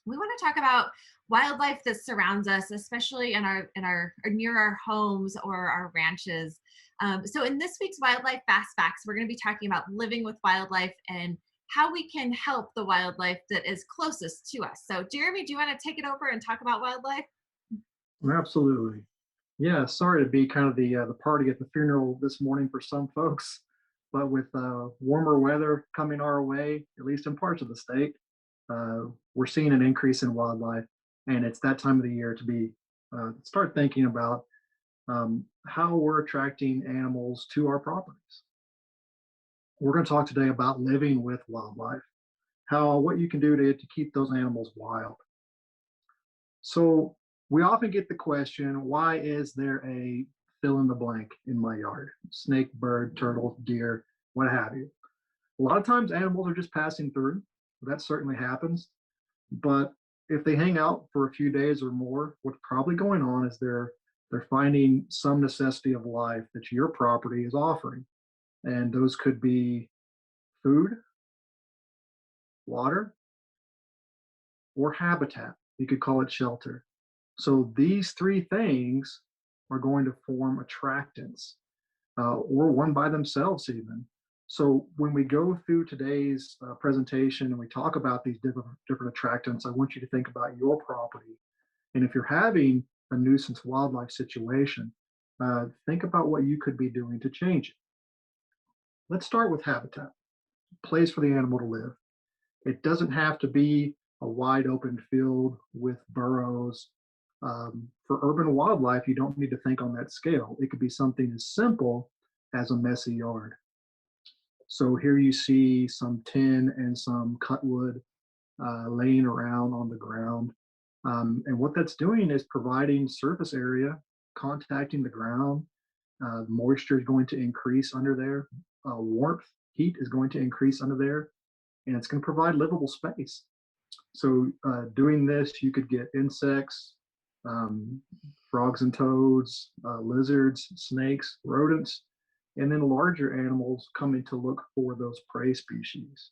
We want to talk about wildlife that surrounds us, especially in our or near our homes or our ranches. So in this week's Wildlife Fast Facts, we're going to be talking about living with wildlife and how we can help the wildlife that is closest to us. So Jeremy, do you want to take it over and talk about wildlife? Absolutely. Yeah, sorry to be kind of the party at the funeral this morning for some folks, but with warmer weather coming our way, at least in parts of the state, we're seeing an increase in wildlife, and it's that time of the year to be start thinking about how we're attracting animals to our properties. We're going to talk today about living with wildlife, how what you can do to keep those animals wild. So we often get the question, why is there a fill in the blank in my yard? Snake, bird, turtle, deer, what have you. A lot of times animals are just passing through. That certainly happens. But if they hang out for a few days or more, what's probably going on is they're finding some necessity of life that your property is offering. And those could be food, water, or habitat. You could call it shelter. So these three things are going to form attractants, or one by themselves even. So when we go through today's presentation and we talk about these different attractants, I want you to think about your property. And if you're having a nuisance wildlife situation, think about what you could be doing to change it. Let's start with habitat, place for the animal to live. It doesn't have to be a wide open field with burrows. For urban wildlife, you don't need to think on that scale. It could be something as simple as a messy yard. So here you see some tin and some cutwood laying around on the ground. And what that's doing is providing surface area, contacting the ground. Moisture is going to increase under there. Warmth, heat is going to increase under there. And it's going to provide livable space. So doing this, you could get insects, frogs and toads, lizards, snakes, rodents, and then larger animals coming to look for those prey species.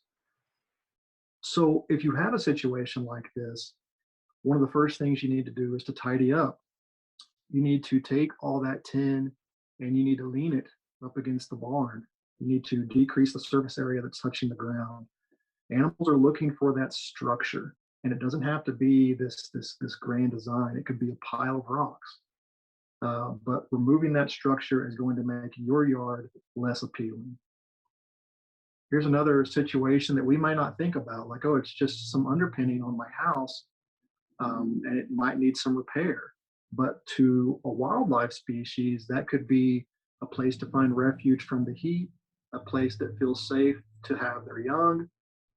So if you have a situation like this, one of the first things you need to do is to tidy up. You need to take all that tin and you need to lean it up against the barn. You need to decrease the surface area that's touching the ground. Animals are looking for that structure, and it doesn't have to be this grand design. It could be a pile of rocks. But removing that structure is going to make your yard less appealing. Here's another situation that we might not think about, like, oh, it's just some underpinning on my house, and it might need some repair. But to a wildlife species, that could be a place to find refuge from the heat, a place that feels safe to have their young.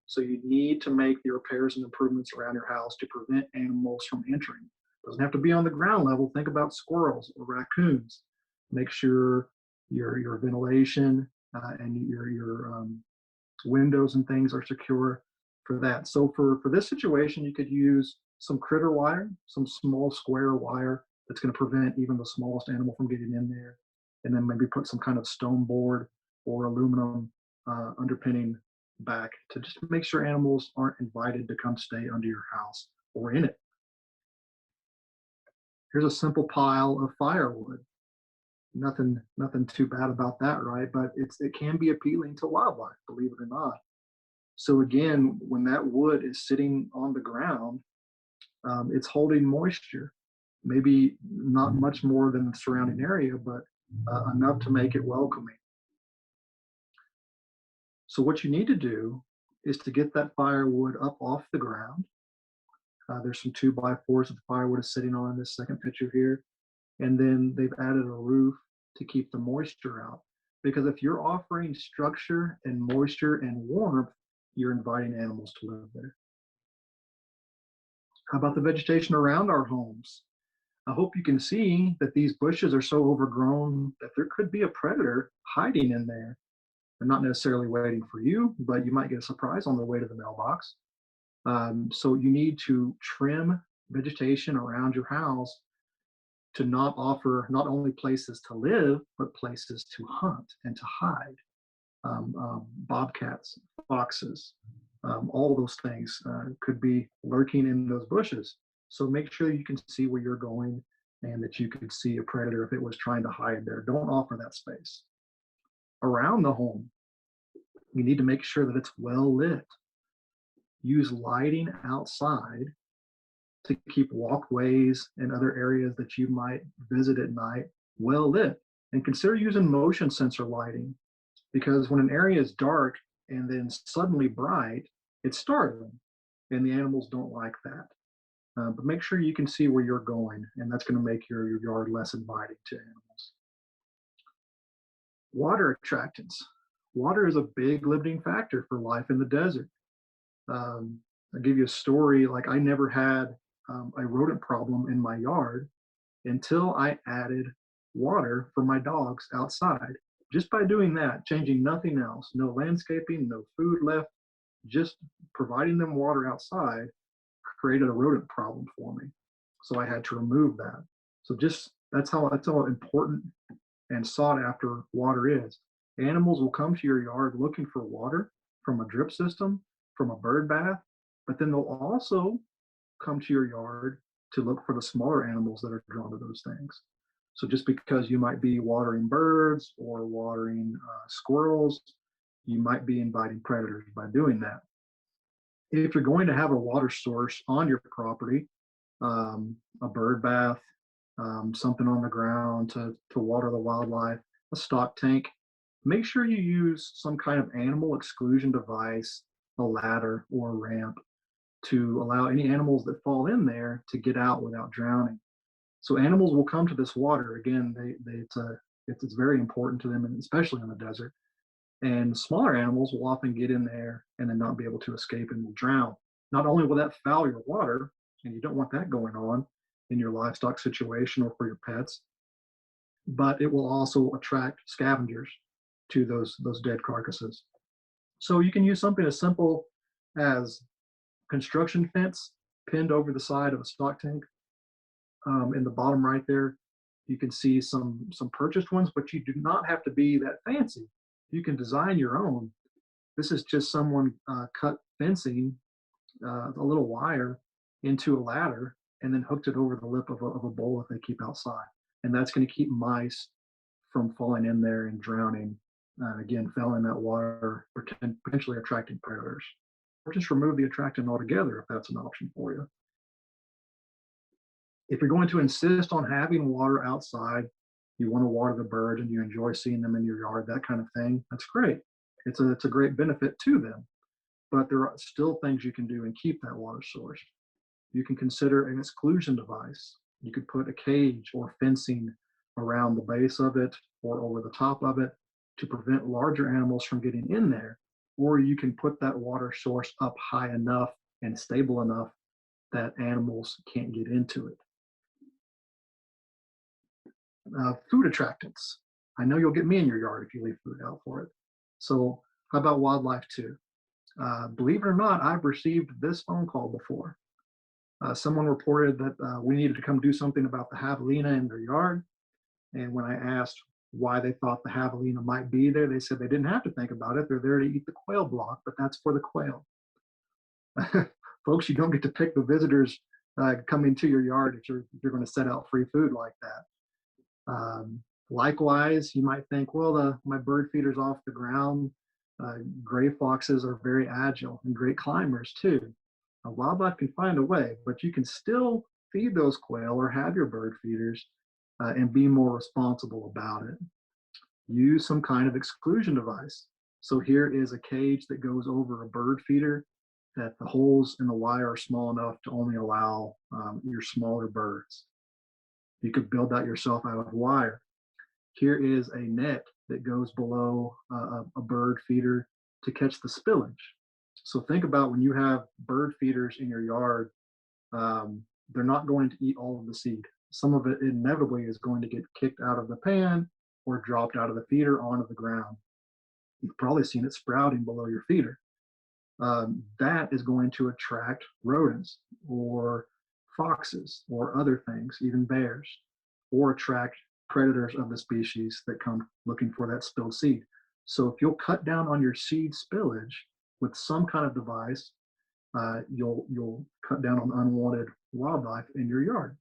So you need to make the repairs and improvements around your house to prevent animals from entering. It doesn't have to be on the ground level. Think about squirrels or raccoons. Make sure your ventilation and your windows and things are secure for that. So for this situation, you could use some critter wire, some small square wire that's going to prevent even the smallest animal from getting in there. And then maybe put some kind of stone board or aluminum underpinning back to just make sure animals aren't invited to come stay under your house or in it. Here's a simple pile of firewood. Nothing too bad about that, right? But it can be appealing to wildlife, believe it or not. So again, when that wood is sitting on the ground, it's holding moisture, maybe not much more than the surrounding area, but enough to make it welcoming. So what you need to do is to get that firewood up off the ground. There's some 2x4s that the firewood is sitting on in this second picture here. And then they've added a roof to keep the moisture out. Because if you're offering structure and moisture and warmth, you're inviting animals to live there. How about the vegetation around our homes? I hope you can see that these bushes are so overgrown that there could be a predator hiding in there. They're not necessarily waiting for you, but you might get a surprise on the way to the mailbox. So you need to trim vegetation around your house to not offer not only places to live, but places to hunt and to hide. Bobcats, foxes, All those things could be lurking in those bushes. So make sure you can see where you're going and that you could see a predator if it was trying to hide there. Don't offer that space. Around the home, you need to make sure that it's well lit. Use lighting outside to keep walkways and other areas that you might visit at night well lit. And consider using motion sensor lighting, because when an area is dark and then suddenly bright, it's startling, and the animals don't like that. But make sure you can see where you're going, and that's going to make your yard less inviting to animals. Water attractants. Water is a big limiting factor for life in the desert. I'll give you a story. Like, I never had a rodent problem in my yard until I added water for my dogs outside. Just by doing that, changing nothing else, no landscaping, no food left, just providing them water outside created a rodent problem for me. So I had to remove that. So just that's how important and sought after water is. Animals will come to your yard looking for water from a drip system, from a bird bath, but then they'll also come to your yard to look for the smaller animals that are drawn to those things. So just because you might be watering birds or watering squirrels, you might be inviting predators by doing that. If you're going to have a water source on your property, a bird bath, something on the ground to water the wildlife, a stock tank, make sure you use some kind of animal exclusion device, a ladder or a ramp, to allow any animals that fall in there to get out without drowning. So animals will come to this water. Again, it's very important to them, and especially in the desert. And smaller animals will often get in there and then not be able to escape and will drown. Not only will that foul your water, and you don't want that going on in your livestock situation or for your pets, but it will also attract scavengers to those dead carcasses. So you can use something as simple as construction fence pinned over the side of a stock tank. In the bottom right there, you can see some purchased ones, but you do not have to be that fancy. You can design your own. This is just someone cut fencing, a little wire into a ladder, and then hooked it over the lip of a bowl that they keep outside. And that's going to keep mice from falling in there and drowning. Again, fouling that water, potentially attracting predators. Or just remove the attractant altogether if that's an option for you. If you're going to insist on having water outside, you want to water the birds and you enjoy seeing them in your yard, that kind of thing, that's great. It's a great benefit to them. But there are still things you can do and keep that water source. You can consider an exclusion device. You could put a cage or fencing around the base of it or over the top of it to prevent larger animals from getting in there. Or you can put that water source up high enough and stable enough that animals can't get into it. Food attractants. I know you'll get me in your yard if you leave food out for it. So how about wildlife too? Believe it or not, I've received this phone call before. Someone reported that we needed to come do something about the javelina in their yard. And when I asked why they thought the javelina might be there, they said they didn't have to think about it. They're there to eat the quail block, but that's for the quail. Folks, you don't get to pick the visitors coming to your yard if you're going to set out free food like that. Likewise, you might think, well, my bird feeder's off the ground. Gray foxes are very agile and great climbers too. Wildlife can find a way, but you can still feed those quail or have your bird feeders and be more responsible about it. Use some kind of exclusion device. So here is a cage that goes over a bird feeder that the holes in the wire are small enough to only allow your smaller birds. You could build that yourself out of wire. Here is a net that goes below a bird feeder to catch the spillage. So think about when you have bird feeders in your yard, they're not going to eat all of the seed. Some of it inevitably is going to get kicked out of the pan or dropped out of the feeder onto the ground. You've probably seen it sprouting below your feeder. That is going to attract rodents or foxes or other things, even bears, or attract predators of the species that come looking for that spilled seed. So if you'll cut down on your seed spillage, with some kind of device, you'll cut down on unwanted wildlife in your yard.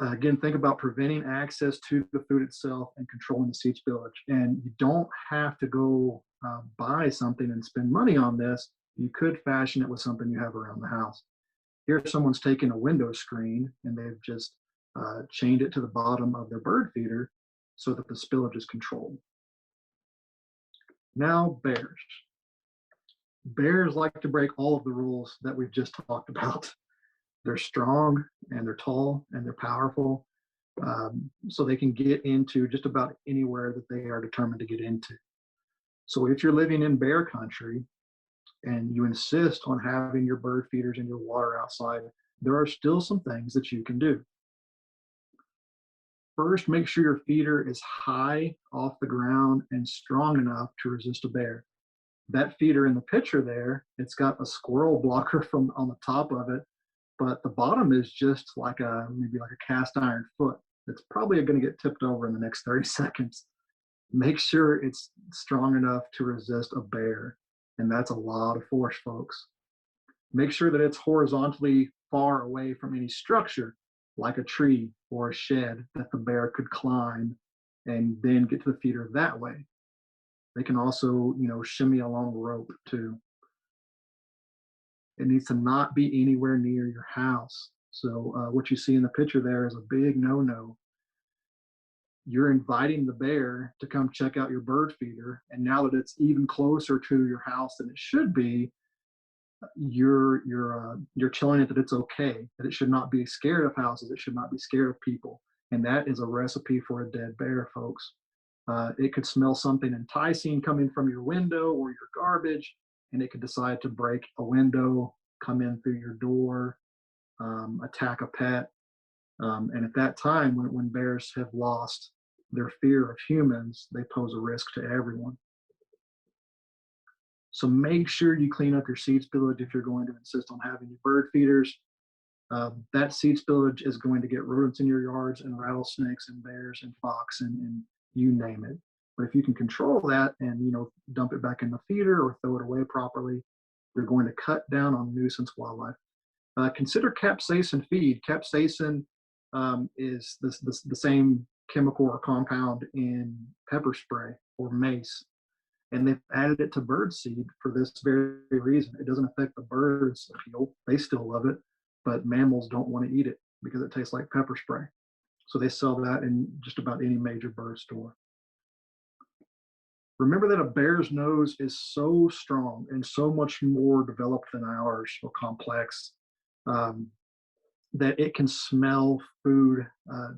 Again, think about preventing access to the food itself and controlling the seed spillage. And you don't have to go buy something and spend money on this. You could fashion it with something you have around the house. Here, someone's taken a window screen and they've just chained it to the bottom of their bird feeder so that the spillage is controlled. Now, bears. Bears like to break all of the rules that we've just talked about. They're strong and they're tall and they're powerful, so they can get into just about anywhere that they are determined to get into. So if you're living in bear country and you insist on having your bird feeders and your water outside, there are still some things that you can do. First, make sure your feeder is high off the ground and strong enough to resist a bear. That feeder in the picture there, it's got a squirrel blocker from on the top of it, but the bottom is just like maybe like a cast iron foot. It's probably going to get tipped over in the next 30 seconds. Make sure it's strong enough to resist a bear, and that's a lot of force, folks. Make sure that it's horizontally far away from any structure, like a tree or a shed that the bear could climb and then get to the feeder that way. They can also, shimmy along the rope too. It needs to not be anywhere near your house. So what you see in the picture there is a big no-no. You're inviting the bear to come check out your bird feeder, and now that it's even closer to your house than it should be, you're telling it that it's okay, that it should not be scared of houses, it should not be scared of people, and that is a recipe for a dead bear, folks. It could smell something enticing coming from your window or your garbage, and it could decide to break a window, come in through your door, attack a pet. And at that time, when bears have lost their fear of humans, they pose a risk to everyone. So make sure you clean up your seed spillage if you're going to insist on having your bird feeders. That seed spillage is going to get rodents in your yards and rattlesnakes and bears and fox and you name it. But if you can control that and dump it back in the feeder or throw it away properly, you're going to cut down on nuisance wildlife. Consider capsaicin feed. Capsaicin is the same chemical or compound in pepper spray or mace, and they've added it to bird seed for this very reason. It doesn't affect the birds' appeal; they still love it, but mammals don't want to eat it because it tastes like pepper spray. So they sell that in just about any major bird store. Remember that a bear's nose is so strong and so much more developed than ours, or complex, um, that it can smell food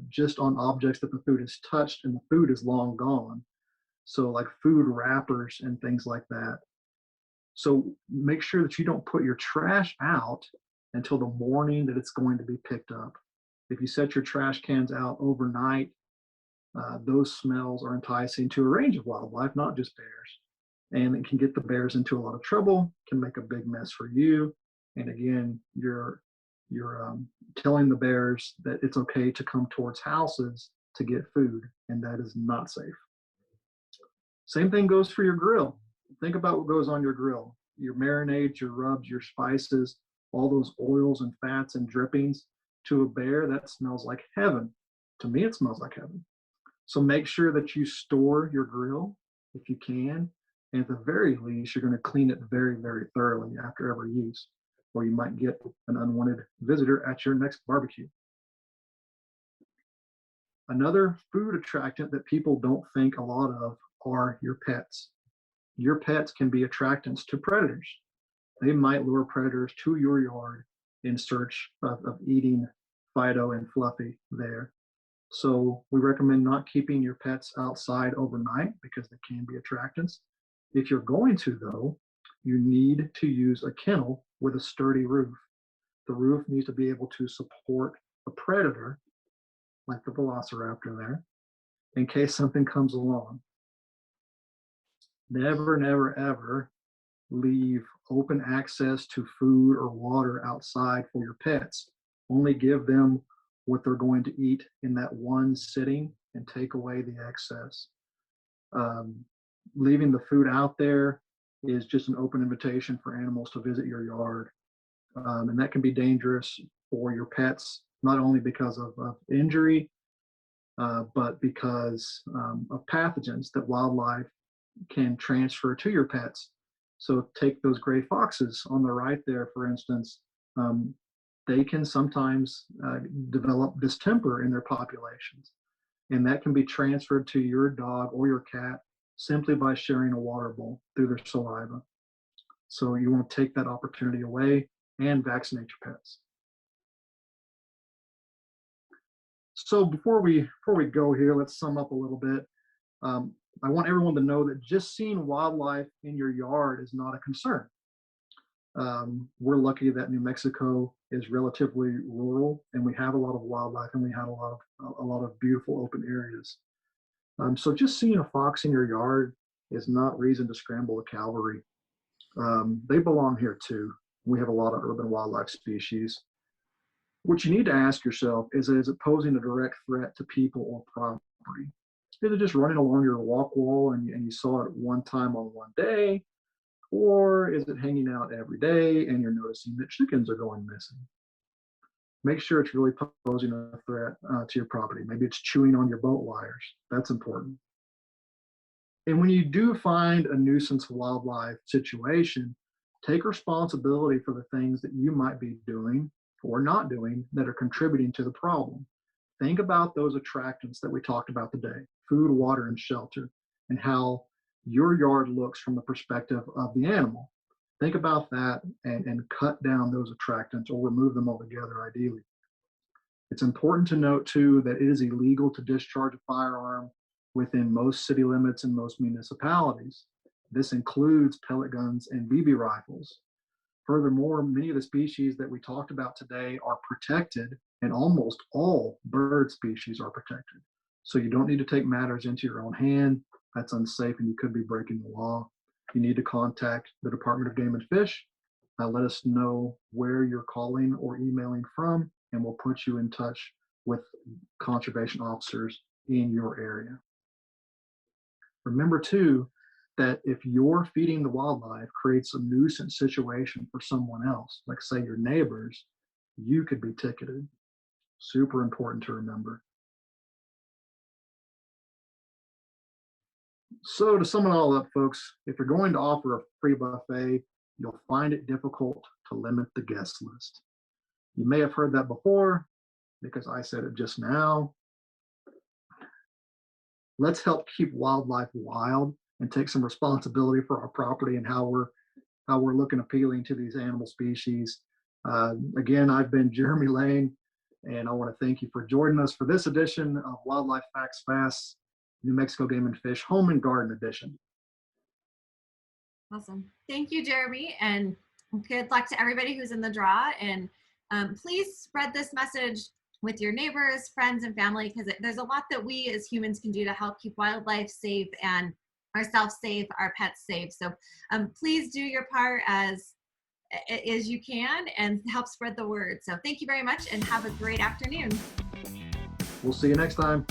just on objects that the food is touched and the food is long gone. So, like food wrappers and things like that. So, make sure that you don't put your trash out until the morning that it's going to be picked up. If you set your trash cans out overnight, those smells are enticing to a range of wildlife, not just bears. And it can get the bears into a lot of trouble, can make a big mess for you. And again, you're telling the bears that it's okay to come towards houses to get food, and that is not safe. Same thing goes for your grill. Think about what goes on your grill. Your marinades, your rubs, your spices, all those oils and fats and drippings. To a bear, that smells like heaven. To me, it smells like heaven. So make sure that you store your grill if you can. And at the very least, you're going to clean it very, very thoroughly after every use, or you might get an unwanted visitor at your next barbecue. Another food attractant that people don't think a lot of are your pets. Your pets can be attractants to predators. They might lure predators to your yard in search of eating Fido and Fluffy there. So we recommend not keeping your pets outside overnight because they can be attractants. If you're going to, though, you need to use a kennel with a sturdy roof. The roof needs to be able to support a predator, like the velociraptor there, in case something comes along. Never, never, ever leave open access to food or water outside for your pets. Only give them what they're going to eat in that one sitting and take away the excess. Leaving the food out there is just an open invitation for animals to visit your yard. And that can be dangerous for your pets, not only because of injury, but because of pathogens that wildlife can transfer to your pets. So take those gray foxes on the right there, for instance. Um, they can sometimes develop distemper in their populations, and that can be transferred to your dog or your cat simply by sharing a water bowl through their saliva. So you want to take that opportunity away and vaccinate your pets. So before we go here, let's sum up a little bit. Um, I want everyone to know that just seeing wildlife in your yard is not a concern. We're lucky that New Mexico is relatively rural, and we have a lot of wildlife, and we have a lot of beautiful open areas. So just seeing a fox in your yard is not reason to scramble the cavalry. They belong here too. We have a lot of urban wildlife species. What you need to ask yourself is it posing a direct threat to people or property? Is it just running along your walk wall and you saw it one time on one day? Or is it hanging out every day and you're noticing that chickens are going missing? Make sure it's really posing a threat to your property. Maybe it's chewing on your boat wires. That's important. And when you do find a nuisance wildlife situation, take responsibility for the things that you might be doing or not doing that are contributing to the problem. Think about those attractants that we talked about today: food, water, and shelter, and how your yard looks from the perspective of the animal. Think about that and cut down those attractants or remove them altogether, ideally. It's important to note, too, that it is illegal to discharge a firearm within most city limits and most municipalities. This includes pellet guns and BB rifles. Furthermore, many of the species that we talked about today are protected, and almost all bird species are protected. So you don't need to take matters into your own hand. That's unsafe and you could be breaking the law. You need to contact the Department of Game and Fish. Let us know where you're calling or emailing from, and we'll put you in touch with conservation officers in your area. Remember, too, that if you're feeding the wildlife creates a nuisance situation for someone else, like say your neighbors, you could be ticketed. Super important to remember. So to sum it all up, folks, if you're going to offer a free buffet, you'll find it difficult to limit the guest list. You may have heard that before because I said it just now. Let's help keep wildlife wild and take some responsibility for our property and how we're looking appealing to these animal species. Again, I've been Jeremy Lane, and I want to thank you for joining us for this edition of Wildlife Facts Fast, New Mexico Game and Fish Home and Garden Edition. Awesome. Thank you, Jeremy, and good luck to everybody who's in the draw. And please spread this message with your neighbors, friends, and family, because there's a lot that we as humans can do to help keep wildlife safe and ourselves safe, our pets safe. So please do your part as you can and help spread the word. So thank you very much and have a great afternoon. We'll see you next time.